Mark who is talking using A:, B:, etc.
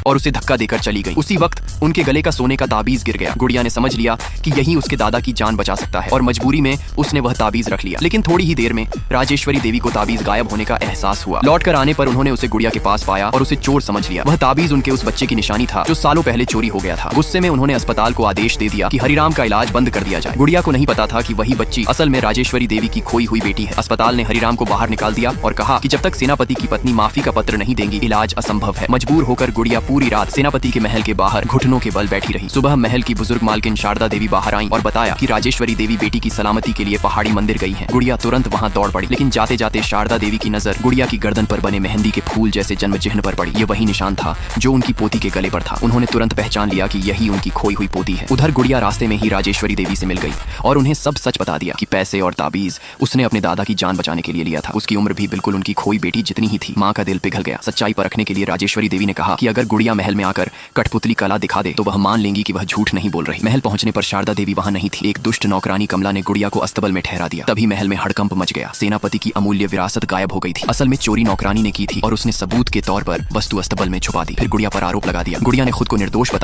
A: और उसे धक्का देकर चली गई। उसी वक्त उनके गले का सोने का ताबीज गिर गया। गुड़िया ने समझ लिया कि यही उसके दादा की जान बचा सकता है और मजबूरी में उसने वह ताबीज रख लिया। लेकिन थोड़ी ही देर में राजेश्वरी देवी को ताबीज गायब होने का एहसास हुआ। लौट कर आने पर उन्होंने उसे गुड़िया के पास पाया और उसे चोर समझ लिया। वह ताबीज उनके उस बच्चे की निशानी था जो सालों पहले चोरी हो गया था। गुस्से में उन्होंने अस्पताल को आदेश दे दिया कि हरिराम का इलाज बंद कर दिया जाए। गुड़िया को नहीं पता था कि वही बच्ची असल में राजेश्वरी देवी की खोई हुई बेटी है। अस्पताल ने हरिराम को बाहर निकाल दिया और कहा कि जब तक सेनापति की पत्नी माफी का पत्र नहीं देंगी इलाज असंभव है। मजबूर होकर गुड़िया पूरी रात सेनापति के महल के बाहर घुटनों के बल बैठी रही। सुबह महल की बुजुर्ग मालकिन शारदा देवी बाहर आई और बताया कि राजेश्वरी देवी बेटी की सलामती के लिए पहाड़ी मंदिर गई है। गुड़िया तुरंत वहां दौड़ पड़ी, लेकिन जाते जाते शारदा देवी की नजर गुड़िया की गर्दन पर बने मेहंदी के फूल जैसे जन्म चिन्ह पर पड़ी। ये वही निशान था जो उनकी पोती के गले पर था। उन्होंने तुरंत पहचान लिया कि यही उनकी खोई हुई पोती है। उधर गुड़िया रास्ते में ही राजेश्वरी देवी से मिल गई और उन्हें सब सच बता दिया कि पैसे और ताबीज उसने अपने दादा की जान बचाने के लिए लिया था। उसकी उम्र भी बिल्कुल उनकी खोई बेटी जितनी ही थी। माँ का दिल पिघल गया। सच्चाई परखने के लिए राजेश्वरी देवी ने कहा कि अगर गुड़िया महल में आकर कठपुतली कला दिखा दे तो वह मान लेंगी कि वह झूठ नहीं बोल रही। महल पहुंचने पर शारदा देवी वहां नहीं थी। एक दुष्ट नौकरानी कमला ने गुड़िया को अस्तबल में ठहरा दिया। तभी महल में हड़कंप मच गया। सेनापति की अमूल्य विरासत गायब हो गई थी। असल में चोरी नौकरानी ने की थी और उसने सबूत के तौर पर वस्तु अस्तबल में छुपा दी। फिर गुड़िया पर आरोप लगा दिया। गुड़िया ने खुद को निर्दोष बताया।